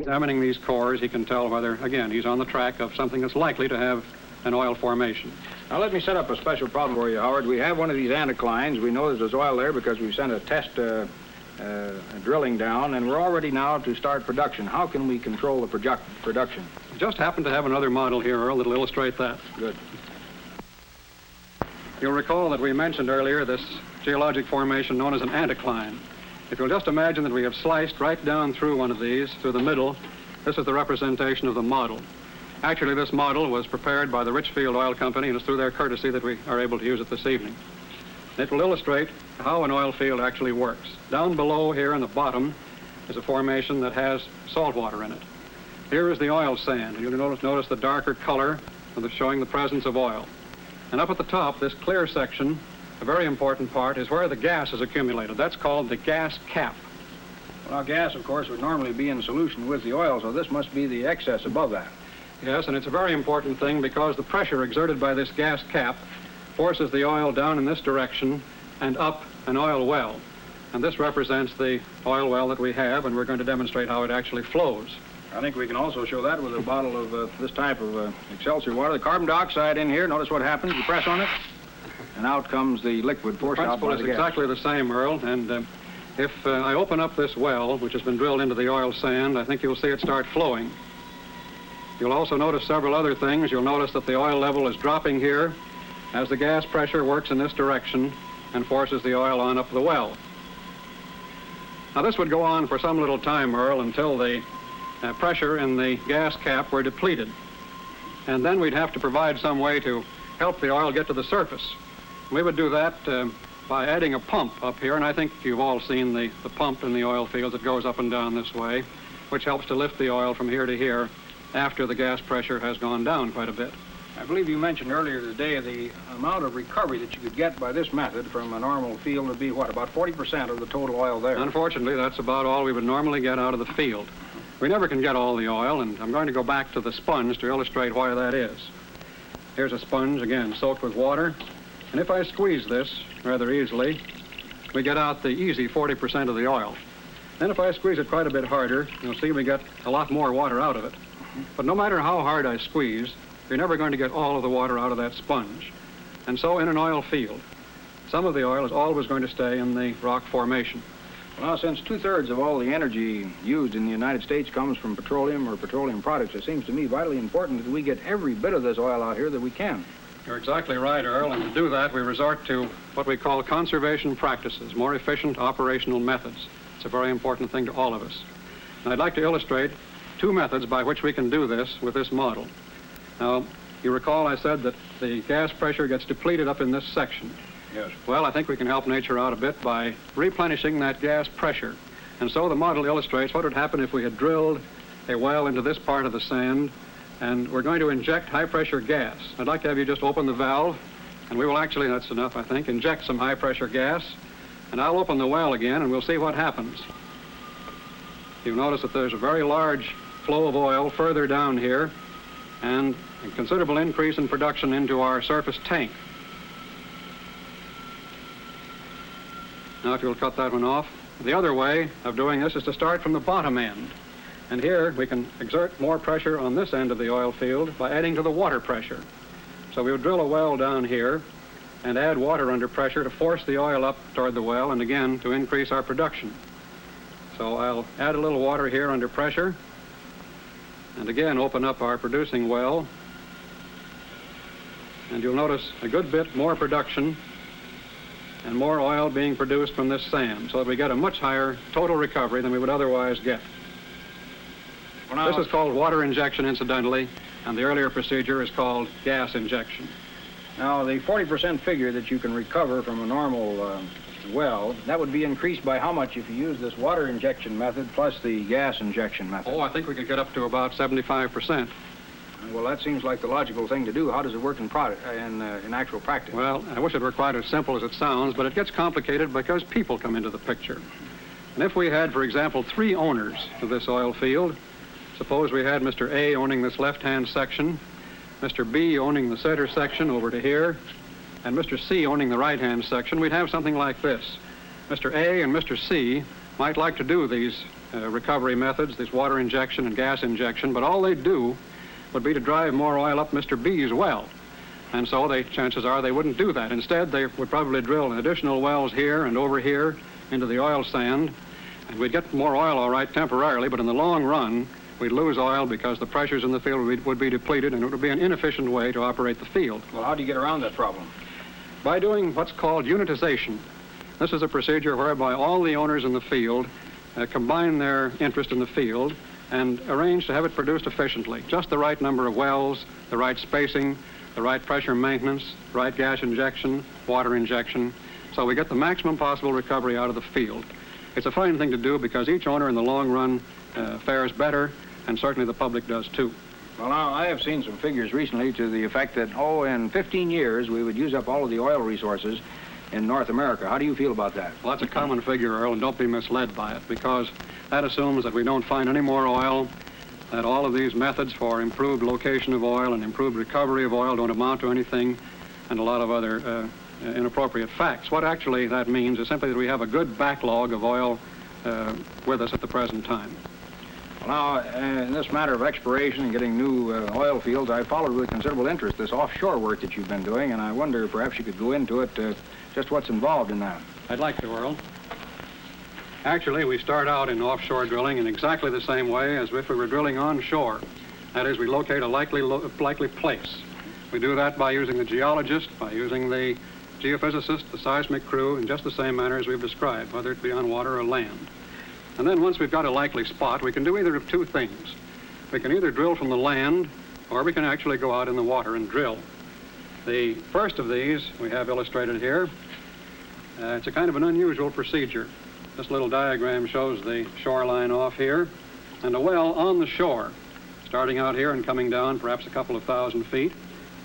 examining these cores, he can tell whether, again, he's on the track of something that's likely to have an oil formation. Now, let me set up a special problem for you, Howard. We have one of these anticlines. We know there's oil there because we've sent a test drilling down, and we're all ready now to start production. How can we control the production? We just happen to have another model here, Earl, that'll illustrate that. Good. You'll recall that we mentioned earlier this geologic formation known as an anticline. If you'll just imagine that we have sliced right down through one of these, through the middle, this is the representation of the model. Actually, this model was prepared by the Richfield Oil Company, and it's through their courtesy that we are able to use it this evening. It will illustrate how an oil field actually works. Down below here in the bottom is a formation that has salt water in it. Here is the oil sand. You'll notice the darker color showing the presence of oil. And up at the top, this clear section, a very important part, is where the gas is accumulated. That's called the gas cap. Well, gas, of course, would normally be in solution with the oil, so this must be the excess above that. Yes, and it's a very important thing because the pressure exerted by this gas cap forces the oil down in this direction and up an oil well. And this represents the oil well that we have, and we're going to demonstrate how it actually flows. I think we can also show that with a bottle of this type of Excelsior water. The carbon dioxide in here, notice what happens. You press on it, and out comes the liquid forced out by the gas. The principle is exactly the same, Earl, and if I open up this well, which has been drilled into the oil sand, I think you'll see it start flowing. You'll also notice several other things. You'll notice that the oil level is dropping here as the gas pressure works in this direction and forces the oil on up the well. Now, this would go on for some little time, Earl, until the pressure in the gas cap were depleted. And then we'd have to provide some way to help the oil get to the surface. We would do that by adding a pump up here, and I think you've all seen the pump in the oil fields that goes up and down this way, which helps to lift the oil from here to here after the gas pressure has gone down quite a bit. I believe you mentioned earlier today the amount of recovery that you could get by this method from a normal field would be, what, about 40% of the total oil there? Unfortunately, that's about all we would normally get out of the field. We never can get all the oil, and I'm going to go back to the sponge to illustrate why that is. Here's a sponge, again, soaked with water, and if I squeeze this rather easily, we get out the easy 40% of the oil. Then if I squeeze it quite a bit harder, you'll see we get a lot more water out of it. But no matter how hard I squeeze, you're never going to get all of the water out of that sponge. And so in an oil field, some of the oil is always going to stay in the rock formation. Well, since 2/3 of all the energy used in the United States comes from petroleum or petroleum products, it seems to me vitally important that we get every bit of this oil out here that we can. You're exactly right, Earl, and to do that, we resort to what we call conservation practices, more efficient operational methods. It's a very important thing to all of us. And I'd like to illustrate two methods by which we can do this with this model. Now, you recall I said that the gas pressure gets depleted up in this section. Yes. Well, I think we can help nature out a bit by replenishing that gas pressure. And so the model illustrates what would happen if we had drilled a well into this part of the sand, and we're going to inject high-pressure gas. I'd like to have you just open the valve, and we will actually, that's enough, I think, inject some high-pressure gas, and I'll open the well again, and we'll see what happens. You'll notice that there's a very large flow of oil further down here, and a considerable increase in production into our surface tank. Now, if you'll cut that one off. The other way of doing this is to start from the bottom end. And here we can exert more pressure on this end of the oil field by adding to the water pressure. So we would drill a well down here and add water under pressure to force the oil up toward the well and again to increase our production. So I'll add a little water here under pressure and again open up our producing well. And you'll notice a good bit more production and more oil being produced from this sand, so that we get a much higher total recovery than we would otherwise get. Well, this is called water injection, incidentally, and the earlier procedure is called gas injection. Now, the 40% figure that you can recover from a normal well, that would be increased by how much if you use this water injection method plus the gas injection method? Oh, I think we could get up to about 75%. Well, that seems like the logical thing to do. How does it work in actual practice? Well, I wish it were quite as simple as it sounds, but it gets complicated because people come into the picture. And if we had, for example, 3 owners of this oil field, suppose we had Mr. A owning this left-hand section, Mr. B owning the center section over to here, and Mr. C owning the right-hand section, we'd have something like this. Mr. A and Mr. C might like to do these recovery methods, this water injection and gas injection, but all they do would be to drive more oil up Mr. B's well. And so chances are they wouldn't do that. Instead, they would probably drill additional wells here and over here into the oil sand, and we'd get more oil all right temporarily, but in the long run, we'd lose oil because the pressures in the field would be depleted, and it would be an inefficient way to operate the field. Well, how do you get around that problem? By doing what's called unitization. This is a procedure whereby all the owners in the field combine their interest in the field and arrange to have it produced efficiently. Just the right number of wells, the right spacing, the right pressure maintenance, right gas injection, water injection, so we get the maximum possible recovery out of the field. It's a fine thing to do because each owner in the long run fares better, and certainly the public does too. Well, now, I have seen some figures recently to the effect that, in 15 years, we would use up all of the oil resources in North America. How do you feel about that? Well, that's a common figure, Earl, and don't be misled by it, because that assumes that we don't find any more oil, that all of these methods for improved location of oil and improved recovery of oil don't amount to anything, and a lot of other inappropriate facts. What actually that means is simply that we have a good backlog of oil with us at the present time. Well, now, in this matter of exploration and getting new oil fields, I followed with considerable interest this offshore work that you've been doing, and I wonder perhaps you could go into it, just what's involved in that. I'd like to, Earl. Actually, we start out in offshore drilling in exactly the same way as if we were drilling onshore. That is, we locate a likely place. We do that by using the geologist, by using the geophysicist, the seismic crew, in just the same manner as we've described, whether it be on water or land. And then once we've got a likely spot, we can do either of two things. We can either drill from the land, or we can actually go out in the water and drill. The first of these we have illustrated here. It's a kind of an unusual procedure. This little diagram shows the shoreline off here, and a well on the shore, starting out here and coming down perhaps a couple of 1,000 feet.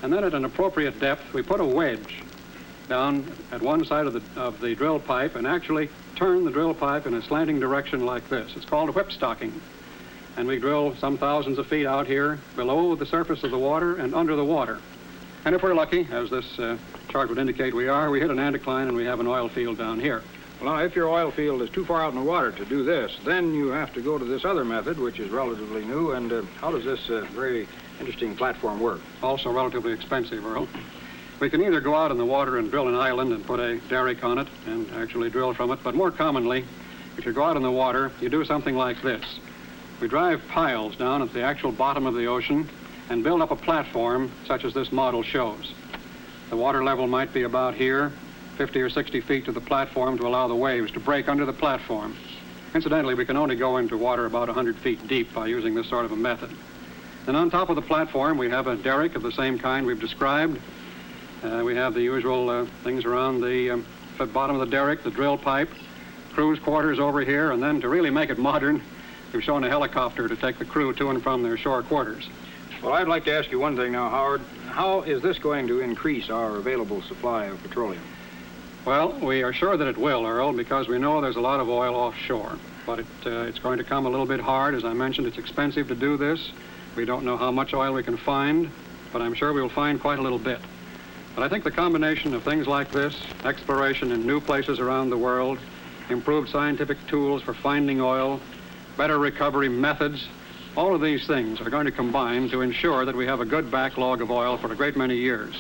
And then at an appropriate depth, we put a wedge down at one side of the drill pipe and actually turn the drill pipe in a slanting direction like this. It's called whipstocking. And we drill some thousands of feet out here below the surface of the water and under the water. And if we're lucky, as this chart would indicate we are, we hit an anticline and we have an oil field down here. Well, now, if your oil field is too far out in the water to do this, then you have to go to this other method, which is relatively new. And how does this very interesting platform work? Also relatively expensive, Earl. We can either go out in the water and drill an island and put a derrick on it and actually drill from it, but more commonly, if you go out in the water, you do something like this. We drive piles down at the actual bottom of the ocean and build up a platform such as this model shows. The water level might be about here, 50 or 60 feet to the platform to allow the waves to break under the platform. Incidentally, we can only go into water about 100 feet deep by using this sort of a method. And on top of the platform, we have a derrick of the same kind we've described. We have the usual things around the bottom of the derrick, the drill pipe, crew's quarters over here, and then to really make it modern, we've shown a helicopter to take the crew to and from their shore quarters. Well, I'd like to ask you one thing now, Howard. How is this going to increase our available supply of petroleum? Well, we are sure that it will, Earl, because we know there's a lot of oil offshore. But it's going to come a little bit hard. As I mentioned, it's expensive to do this. We don't know how much oil we can find, but I'm sure we'll find quite a little bit. But I think the combination of things like this, exploration in new places around the world, improved scientific tools for finding oil, better recovery methods, all of these things are going to combine to ensure that we have a good backlog of oil for a great many years.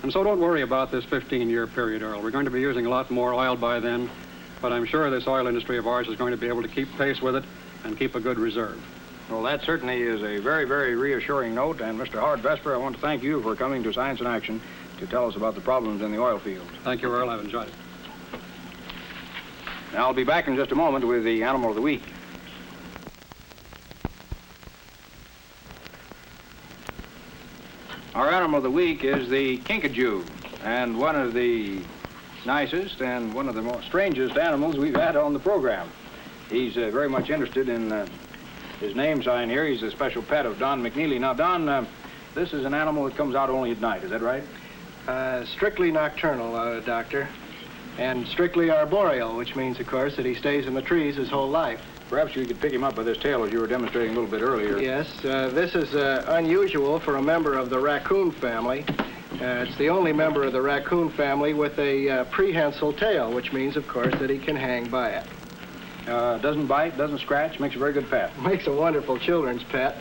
And so don't worry about this 15-year period, Earl. We're going to be using a lot more oil by then, but I'm sure this oil industry of ours is going to be able to keep pace with it and keep a good reserve. Well, that certainly is a very, very reassuring note. And Mr. Howard Vesper, I want to thank you for coming to Science in Action to tell us about the problems in the oil field. Thank you, Earl. I've enjoyed it. Now, I'll be back in just a moment with the Animal of the Week. Our Animal of the Week is the kinkajou, and one of the nicest and one of the most strangest animals we've had on the program. He's very much interested in his name sign here. He's a special pet of Don McNeely. Now, Don, this is an animal that comes out only at night, is that right? Strictly nocturnal, Doctor, and strictly arboreal, which means, of course, that he stays in the trees his whole life. Perhaps you could pick him up by this tail as you were demonstrating a little bit earlier. Yes, this is unusual for a member of the raccoon family. It's the only member of the raccoon family with a prehensile tail, which means, of course, that he can hang by it. Doesn't bite, doesn't scratch, makes a very good pet. Makes a wonderful children's pet.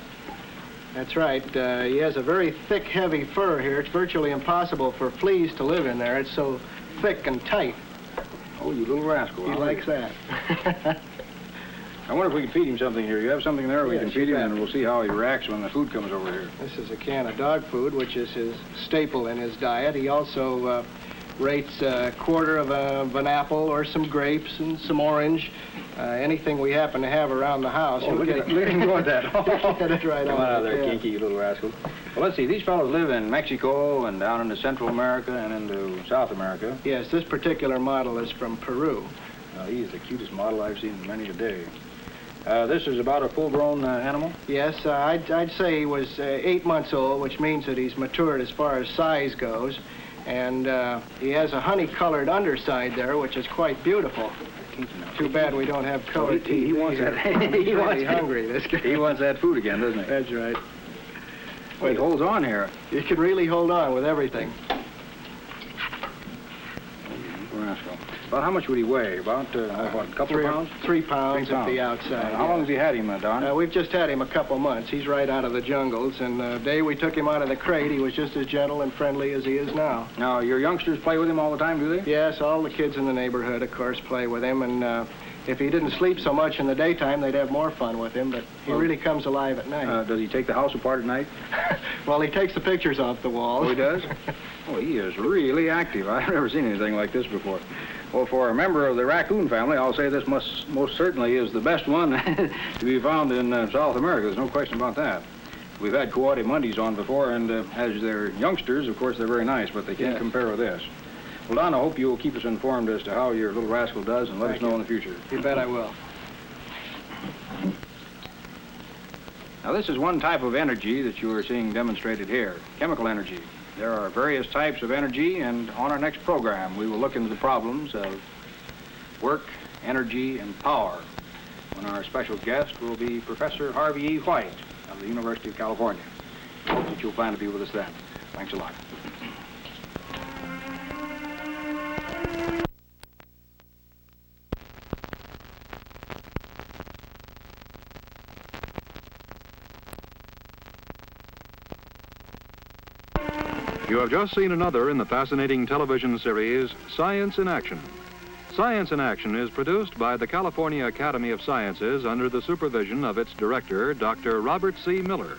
That's right. He has a very thick, heavy fur here. It's virtually impossible for fleas to live in there. It's so thick and tight. Oh, you little rascal. He likes that. I wonder if we can feed him something here. You have something there we Yes, can feed you him, bet. and we'll see how he reacts when the food comes over here. This is a can of dog food, which is his staple in his diet. He also rates a quarter of an apple or some grapes and some orange. Anything we happen to have around the house. Oh, You'll look get at him go at that. Get it right Come on out of there, yeah. kinky, you little rascal. Well, let's see. These fellows live in Mexico and down into Central America and into South America. Yes, this particular model is from Peru. He is the cutest model I've seen in many a day. This is about a full-grown animal? Yes, I'd say he was 8 months old, which means that he's matured as far as size goes. And he has a honey-colored underside there, which is quite beautiful. Too bad we don't have colored teeth. He wants that. He's really hungry, this guy. He wants that food again, doesn't he? That's right. Well, he holds on here. You can really hold on with everything. Rascal. About how much would he weigh? About, what, a couple of pounds? 3 pounds 3 at the pounds. outside. How long has he had him, Don? We've just had him a couple months. He's right out of the jungles, and the day we took him out of the crate, he was just as gentle and friendly as he is now. Now, your youngsters play with him all the time, do they? Yes, all the kids in the neighborhood, of course, play with him, and if he didn't sleep so much in the daytime, they'd have more fun with him, but he really comes alive at night. Does he take the house apart at night? Well, he takes the pictures off the walls. Oh, he does? Oh, he is really active. I've never seen anything like this before. Well, for a member of the raccoon family, I'll say this most certainly is the best one to be found in South America. There's no question about that. We've had coati Mondays on before, and as they're youngsters, of course, they're very nice, but they can't compare with this. Well, Don, I hope you'll keep us informed as to how your little rascal does and let us know in the future. You bet I will. Now, this is one type of energy that you are seeing demonstrated here, chemical energy. There are various types of energy, and on our next program, we will look into the problems of work, energy, and power, when our special guest will be Professor Harvey E. White of the University of California. I hope that you'll plan to be with us then. Thanks a lot. You have just seen another in the fascinating television series, Science in Action. Science in Action is produced by the California Academy of Sciences under the supervision of its director, Dr. Robert C. Miller.